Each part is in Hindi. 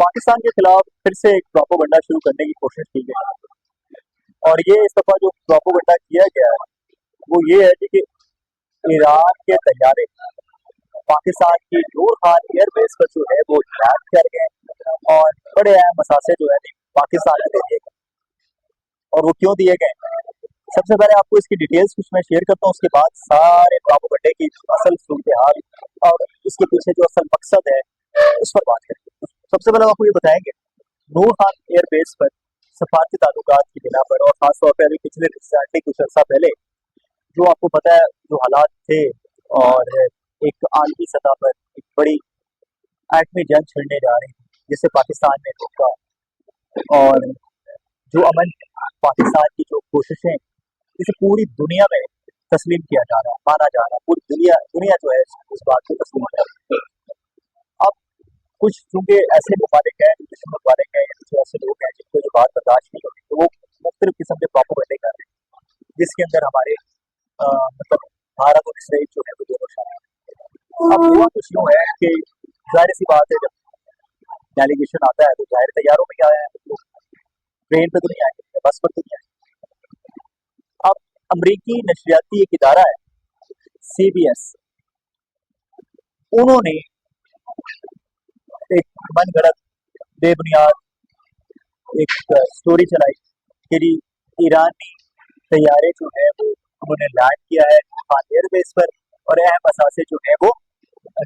पाकिस्तान के खिलाफ फिर से एक प्रोपेगेंडा शुरू करने की कोशिश की गई और ये इस दफा जो प्रोपेगेंडा किया गया है वो ये है कि ईरान के तैयारे पाकिस्तान की नूर खान एयरबेस पर जो है वो लैंड कर गए और बड़े अहम मसासे जो है पाकिस्तान में दे दिए गए। और वो क्यों दिए गए, सबसे पहले आपको इसकी डिटेल्स कुछ मैं शेयर करता हूँ, उसके बाद सारे प्रोपेगेंडे की असल सूरत हाल और इसके पीछे जो असल मकसद है उस पर बात करेंगे। सबसे पहले आपको ये बताएंगे नूर खान एयरबेस पर सफारती ताल्लुकात की बिना पर और खासतौर पर अभी पिछले रिसेंटली कुछ अर्सा पहले जो आपको पता है जो हालात थे और एक आलमी सतह पर एक बड़ी एटमी जंग छिड़ने जा रही थी जिससे पाकिस्तान ने रोका और जो अमन पाकिस्तान की जो कोशिशें इसे पूरी दुनिया में तस्लीम किया जा रहा है, माना जा रहा है, पूरी दुनिया दुनिया जो है इस बात को तस्लीम कर रही है। अब कुछ चूंकि ऐसे ममालिक हैं जो दुश्मन ममालिक हैं या कुछ ऐसे लोग हैं जिनको ये बात बर्दाश्त नहीं होती तो वो मुख्तलिफ किस्म के प्रोपेगेंडे कर रहे हैं जिसके अंदर हमारे मतलब भारत और इसराइल जो है वो दोनों शामिल हैं। अब हुआ कुछ यूँ है कि जाहिर सी बात है जब डेलीगेशन आता है तो जाहिर तैयारों में क्या आया है तो ट्रेन पे तो नहीं आएंगे, बस पर तो नहीं आएंगे। अब अमरीकी नशरियाती एक इदारा है CBS, उन्होंने एक मनगढ़ंत बेबुनियाद एक स्टोरी चलाई कि ईरानी तैयारे जो है वो उन्होंने लैंड किया है खान एयरबेस पर और अहम असासे जो है वो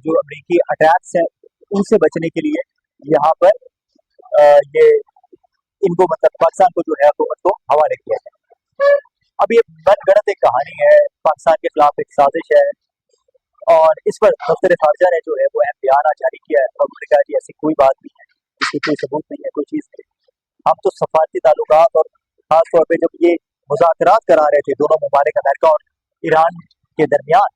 जो अमरीकी अटैक्स हैं उनसे बचने के लिए यहाँ पर ये इनको मतलब पाकिस्तान को जो है हुकूमत को हवाले किया है। अब ये मनगढ़ंत एक कहानी है, पाकिस्तान के खिलाफ एक साजिश है और इस पर दफ्तर खारजा ने जो है वो अहम बयान जारी किया है और उन्होंने कहा कि ऐसी कोई बात नहीं है, इसकी कोई सबूत नहीं है, कोई चीज़ नहीं। हम तो सफारती ताल्लुकात और खासतौर पर जब ये मुज़ाकरात करा रहे थे दोनों ममालिक अमेरिका और ईरान के दरमियान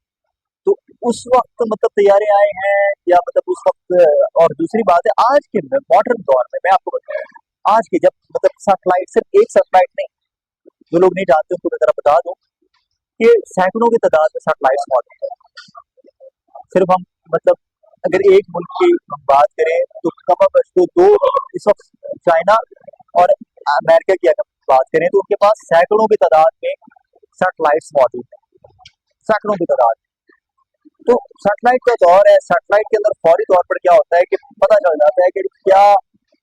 तो उस वक्त मतलब तैयारे आए हैं या मतलब उस वक्त। और दूसरी बात है आज के मॉडर्न दौर में मैं आपको बताऊँ आज के जब मतलब सैटेलाइट सिर्फ एक सैटेलाइट नहीं, जो लोग नहीं जानते उनको मैं जरा बता दूं कि सैकड़ों की तादाद में सैटेलाइट्स मौजूद है। सिर्फ हम मतलब अगर एक मुल्क की हम बात करें तो कम तो दो इस वक्त चाइना और अमेरिका की अगर बात करें तो उनके पास सैकड़ों की तादाद में सैटेलाइट्स मौजूद है, सैकड़ों की तादाद। तो सैटेलाइट का दौर है, सैटेलाइट के अंदर फौरी तौर पर क्या होता है कि पता चल जाता है कि क्या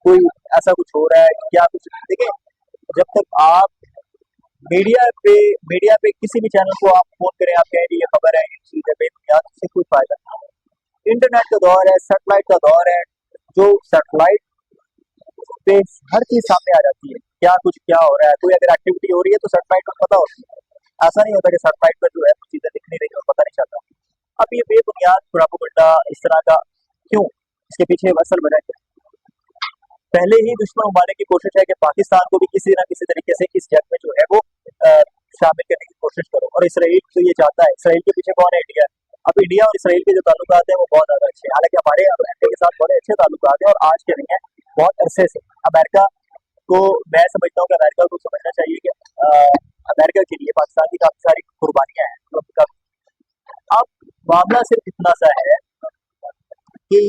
कोई ऐसा कुछ हो रहा है, क्या कुछ। देखिए जब तक आप मीडिया पे किसी भी चैनल को आप फोन करें आप कहें ये खबर है ये चीज है बेबुनियाद, उससे कोई फायदा नहीं। इंटरनेट का दौर है, सैटेलाइट का दौर है, जो सैटेलाइट पे हर चीज सामने आ जाती है, क्या कुछ क्या हो रहा है, कोई अगर एक्टिविटी हो रही है तो सैटेलाइट को पता होती है। ऐसा नहीं होता कि सैटेलाइट पर जो है कुछ चीजें दिख नहीं रही और पता नहीं चलता। अब ये बेबुनियाद प्रोपेगेंडा इस तरह का क्यों, इसके पीछे असल वजह क्या? पहले ही दुश्मन ममालिक की कोशिश है कि पाकिस्तान को भी किसी न किसी तरीके से इस जंग में जो है वो शामिल करने की कोशिश करो। और इसराइल तो ये चाहता है, इसराइल के पीछे कौन है? इंडिया। अब इंडिया और इसराइल के जो ताल्लुकात हैं वो बहुत ज्यादा अच्छे हैं, हालांकि हमारे अमेरिका के साथ बड़े अच्छे ताल्लुकात हैं और आज के नहीं है, बहुत अरसे से। अमेरिका को मैं समझता हूँ कि अमेरिका को समझना चाहिए कि अमेरिका के लिए पाकिस्तान की काफी सारी कुर्बानियां हैं। अब मामला सिर्फ इतना सा है कि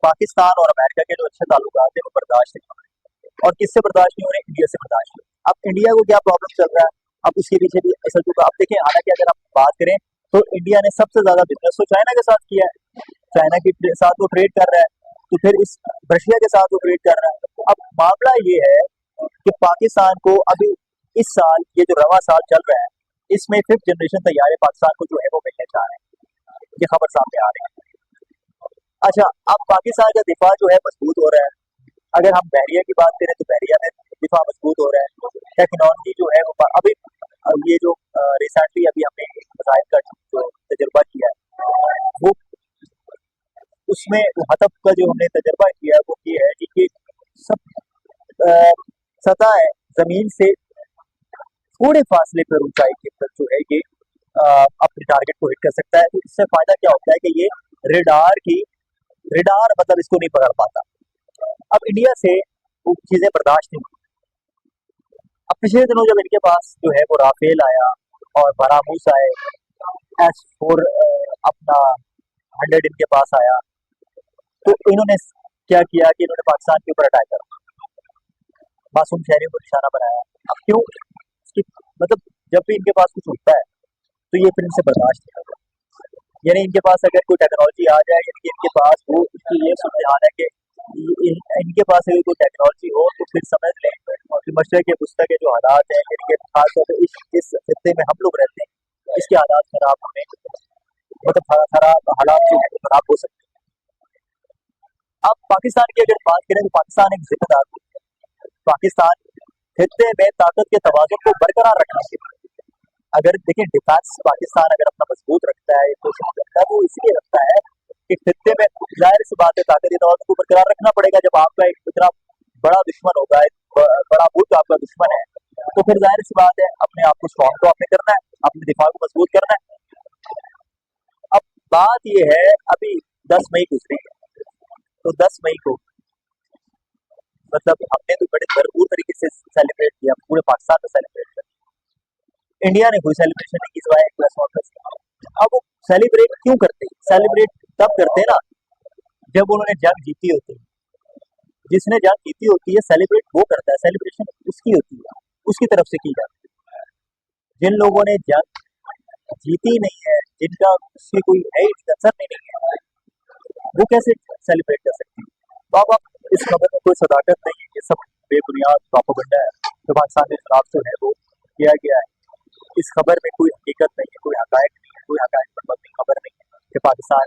पाकिस्तान और अमेरिका के जो अच्छे ताल्लुकात हैं वो बर्दाश्त नहीं हो रहे और किससे बर्दाश्त नहीं हो रहे? इंडिया से बर्दाश्त नहीं हो रहे। अब इंडिया को क्या प्रॉब्लम चल रहा है, अब उसके पीछे भी असल तो आप देखें, हालांकि अगर आप बात करें तो इंडिया ने सबसे ज्यादा बिजनेस तो चाइना के साथ किया है, चाइना के साथ वो ट्रेड कर रहा है, तो फिर इस रशिया के साथ वो ट्रेड कर रहा है। अब मामला ये है कि पाकिस्तान को अभी इस साल ये जो रवा साल चल रहा है इसमें 5th जनरेशन तैयार है पाकिस्तान को जो है वो मिलने जा रहे हैं, ये खबर सामने आ रही है। अच्छा, अब पाकिस्तान का दिफा जो है मजबूत हो रहा है। अगर हम बहरिया की बात करें तो बहरिया में दिफा मजबूत हो रहा है, टेक्नोलॉजी जो है वो अभी ये जो रिसेंटली अभी हमने मिसाइल का जो तजुर्बा किया है वो उसमें हतफ का जो हमने तजुर्बा किया है वो ये है कि सब सतह है जमीन से थोड़े फासले पर ऊंचाई के ऊपर जो है ये अपने टारगेट को हिट कर सकता है। तो इससे फायदा क्या होता है कि ये रेडार मतलब इसको नहीं पकड़ पाता। अब इंडिया से वो चीजें बर्दाश्त नहीं होती। अब पिछले दिनों जब इनके पास जो है वो राफेल आया और बरामूस आए, S4 अपना 100 इनके पास आया, तो इन्होंने क्या किया कि इन्होंने पाकिस्तान के ऊपर अटैक करा, मासूम शहरियों को निशाना बनाया। अब क्यों? इसकी मतलब जब भी इनके पास कुछ होता है तो ये फिर इनसे बर्दाश्त नहीं होता। यानी इनके पास अगर कोई टेक्नोलॉजी आ जाए, यानी कि इनके पास वो इनकी ये सुझाव है कि इनके पास अगर कोई टेक्नोलॉजी हो तो फिर समझ लें कि मशरक़ के वस्ती के जो हालात हैं, यानी कि खासतौर पर इस खित्ते में हम लोग रहते हैं, इसके हालात खराब होने, मतलब खराब हालात जो है वो खराब हो सकते हैं। अब पाकिस्तान की अगर बात करें तो पाकिस्तान एक जिम्मेदार मुल्क है। पाकिस्तान खित्ते में ताकत के तवाज़ुन को बरकरार रखना चाहिए। अगर देखिए डिफेंस पाकिस्तान अगर अपना मजबूत रखता है, कोशिश करता है, तो इसलिए रखता है कि खित्ते में जाहिर सी बात है ताकत के तवाज़ुन को बरकरार रखना पड़ेगा। जब आपका एक इतना बड़ा दुश्मन होगा, एक बड़ा मुल्क आपका दुश्मन है, तो फिर जाहिर सी बात है अपने आप को स्ट्रॉन्ग तो आपने करना है, अपने दिफा को मजबूत करना है। अब बात यह है, अभी 10 मई गुजरी है, तो 10 मई को मतलब हमने तो बड़े भरपूर तरीके से सेलिब्रेट किया, पूरे पाकिस्तान में सेलिब्रेट किया। इंडिया ने कोई सेलिब्रेशन नहीं की सिवाय एक प्लस वन प्लस। अब वो सेलिब्रेट क्यों करते हैं? सेलिब्रेट तब करते हैं ना जब उन्होंने जंग जीती होती है। जिसने जंग जीती होती है सेलिब्रेट वो करता है, सेलिब्रेशन उसकी होती है, उसकी तरफ से की जाती है। जिन लोगों ने जंग जीती नहीं है, जिनका उसकी कोई है ही कंसर्न ही नहीं है, वो कैसे सेलिब्रेट कर सकते हैं? तो अब आप इस खबर में कोई सदाकत नहीं है, ये सब बेबुनियाद प्रोपेगेंडा है जो पाकिस्तान के खिलाफ जो है वो किया गया है। इस खबर में कोई हकीकत नहीं है, कोई हकायक नहीं है, कोई हकायक पर मबनी खबर नहीं है कि पाकिस्तान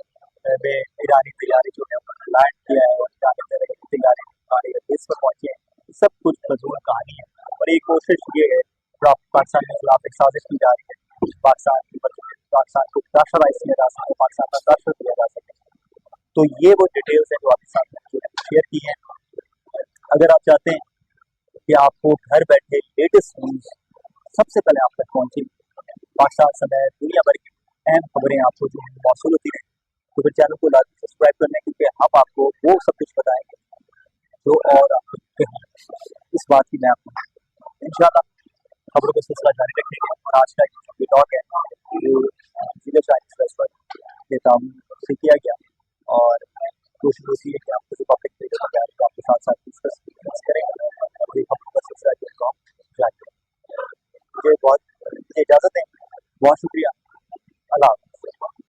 में ईरानी तैयारी जो है उन्होंने लैंड किया है और ईरानी तैयारी हमारे देश पर पहुंची है। सब कुछ मजबूर कहानी है और एक कोशिश ये है पाकिस्तान के खिलाफ एक साजिश की जा रही है, पाकिस्तान को प्रेशराइज किया जा सके, पाकिस्तान का प्रेशर दिया जा सके। तो ये वो डिटेल्स हैं जो आपके साथ शेयर की हैं। अगर आप चाहते हैं कि आपको घर बैठे लेटेस्ट न्यूज सबसे पहले आप तक पहुंचे, पाकिस्तान समेत दुनिया भर की अहम खबरें आपको जो है मौसूल होती रहें, तो फिर चैनल को लाजमी सब्सक्राइब करना है, क्योंकि हम आपको वो सब कुछ बताएंगे जो और आपको कहीं इस बात की मैं आपको इंशाल्लाह खबरों का सिलसिला जारी रखेंगे। और आज का जो ब्लॉग है वो जिले शाह एक्सप्रेस पर के ताउन से किया गया और कोशिश होती है कि